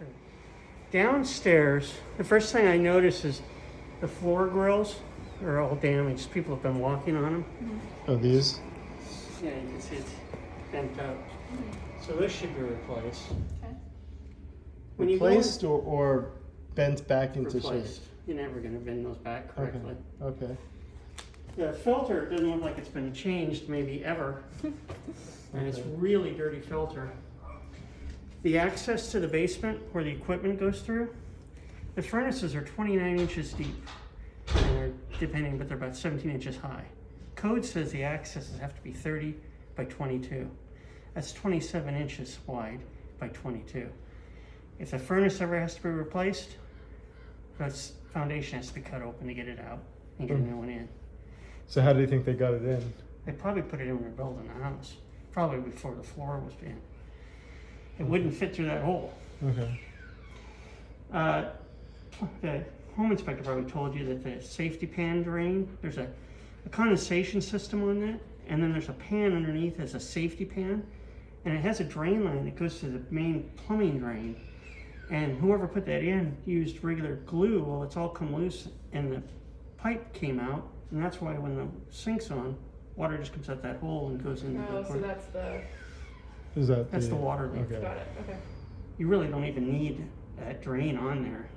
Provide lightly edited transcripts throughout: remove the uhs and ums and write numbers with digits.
Sure. Downstairs, the first thing I notice is the floor grills are all damaged. People have been walking on them. Oh, these? Yeah, you can see it's bent up. So this should be replaced. Okay. When you go Replaced or bent back into replaced, shape? you're never going to bend those back correctly. Okay. The filter doesn't look like it's been changed maybe ever. And it's really dirty filter. The access to the basement where the equipment goes through, the furnaces are 29 inches deep. And they're depending, but they're about 17 inches high. Code says the accesses have to be 30 by 22. That's 27 inches wide by 22. If the furnace ever has to be replaced, the foundation has to be cut open to get it out and get a new one in. So how do you think they got it in? They probably put it in when they're building the house, probably before the floor was in. It wouldn't fit through that hole. Okay. The home inspector probably told you that the safety pan drain, there's a condensation system on that, and then there's a pan underneath as a safety pan, and it has a drain line that goes to the main plumbing drain. And whoever put that in used regular glue. Well, it's all come loose, and the pipe came out, and that's why when the sink's on, water just comes out that hole and goes into the. Oh, so that's the. Is that That's the water leak. Okay. Got it. Okay. You really don't even need that drain on there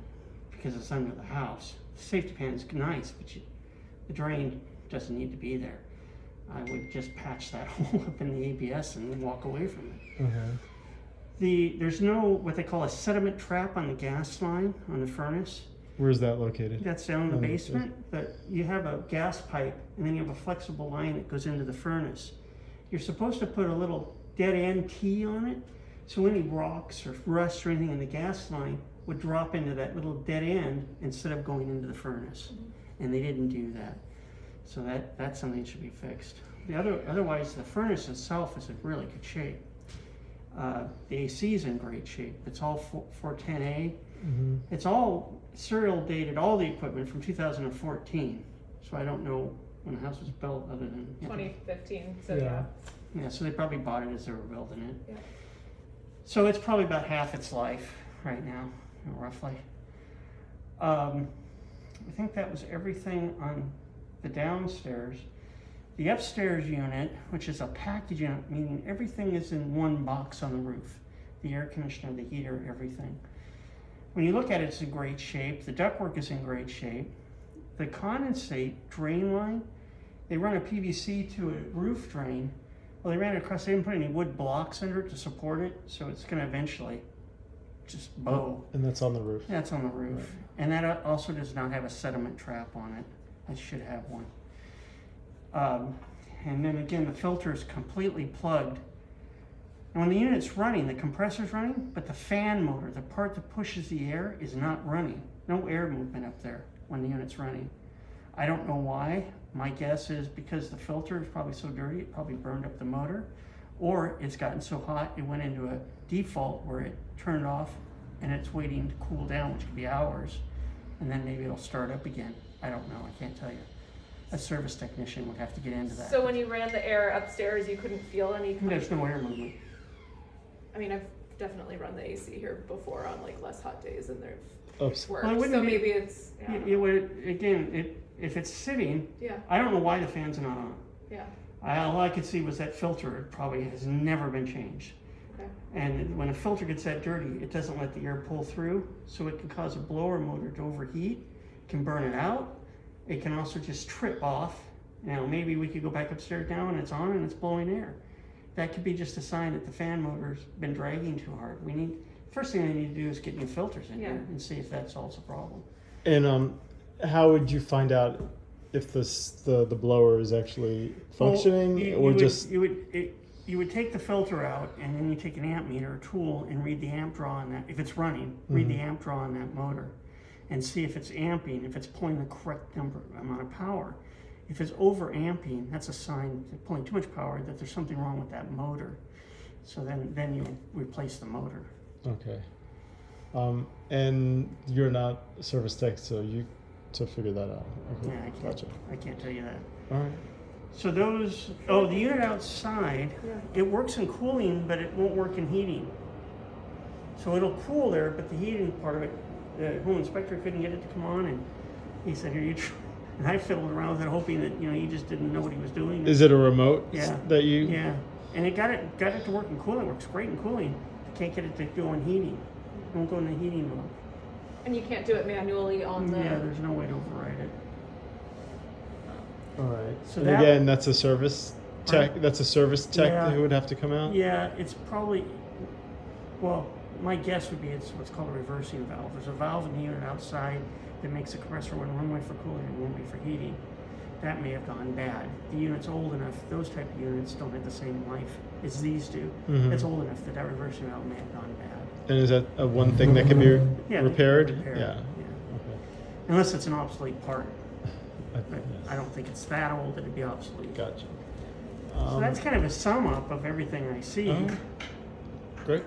because it's under the house. The safety pan is nice, but the drain doesn't need to be there. I would just patch that hole up in the ABS and walk away from it. Okay. There's no what they call a sediment trap on the gas line on the furnace. Where's that located? That's down in the basement, but you have a gas pipe and then you have a flexible line that goes into the furnace. You're supposed to put a little dead end T on it, so any rocks or rust or anything in the gas line would drop into that little dead end instead of going into the furnace. And they didn't do that. So that's something that should be fixed. Otherwise, the furnace itself is in really good shape. The AC is in great shape. It's all 410A. It's all serial dated, all the equipment from 2014. So I don't know when the house was built other than 2015. So Yeah. Yeah, so they probably bought it as they were building it. Yeah. So it's probably about half its life right now, roughly. I think that was everything on the downstairs. The upstairs unit, which is a package unit, meaning everything is in one box on the roof. The air conditioner, the heater, everything. When you look at it, it's in great shape. The ductwork is in great shape. The condensate drain line, they run a PVC to a roof drain. Well, they ran it across, they didn't put any wood blocks under it to support it, so it's gonna eventually just bow. And that's on the roof. That's on the roof. Right. And that also does not have a sediment trap on it. It should have one. And then again, the filter is completely plugged. And when the unit's running, the compressor's running, but the fan motor, the part that pushes the air, is not running. No air movement up there when the unit's running. I don't know why. My guess is because the filter is probably so dirty, it probably burned up the motor, or it's gotten so hot, it went into a default where it turned off and it's waiting to cool down, which could be hours, and then maybe it'll start up again. I don't know, I can't tell you. A service technician would have to get into that. So when you ran the air upstairs, you couldn't feel any. There's no air movement. I mean, I've definitely run the AC here before on like less hot days, and they've Oops. worked. Well, it so wouldn't be- maybe it's. Yeah. It would, again, if it's sitting, Yeah. I don't know why the fan's not on. Yeah. All I could see was that filter. It probably has never been changed. Okay. And when a filter gets that dirty, it doesn't let the air pull through, so it can cause a blower motor to overheat, can burn it out. It can also just trip off. Now, maybe we could go back upstairs now and it's on and it's blowing air. That could be just a sign that the fan motor's been dragging too hard. First thing I need to do is get new filters in here and see if that solves the problem. And how would you find out if the blower is actually functioning, You would take the filter out, and then you take an amp meter or tool and read the amp draw on that. If it's running, read the amp draw on that motor, and see if it's amping, if it's pulling the correct amount of power. If it's over amping, that's a sign that pulling too much power, that there's something wrong with that motor. So then you replace the motor. Okay. And you're not a service tech, so you to figure that out. Okay. Yeah, I can't tell you that. All right. So the unit outside, it works in cooling, but it won't work in heating. So it'll cool there, but the heating part of it, the home inspector couldn't get it to come on, and he said, here, you try. And I fiddled around with it, hoping that, he just didn't know what he was doing. Is it a remote Yeah. that you? Yeah, and it got it to work in cooling. It works great in cooling. Can't get it to go in heating. It won't go in the heating mode. And you can't do it manually on the. Yeah, there's no way to override it. All right. So And that- again, that's a service tech. Pardon? That's a service tech Yeah. who would have to come out. Yeah, it's probably, well, my guess would be it's what's called a reversing valve. There's a valve in the unit outside that makes the compressor run one way for cooling and one way for heating. That may have gone bad. The unit's old enough, those type of units don't have the same life as these do. Mhm. It's old enough that reversing valve may have gone bad. And is that a one thing that can be Yeah, they can be repaired? repaired, Yeah. yeah. Okay. Unless it's an obsolete part. But Yes. I don't think it's that old that it'd be obsolete. Gotcha. So that's kind of a sum up of everything I see. Oh, great.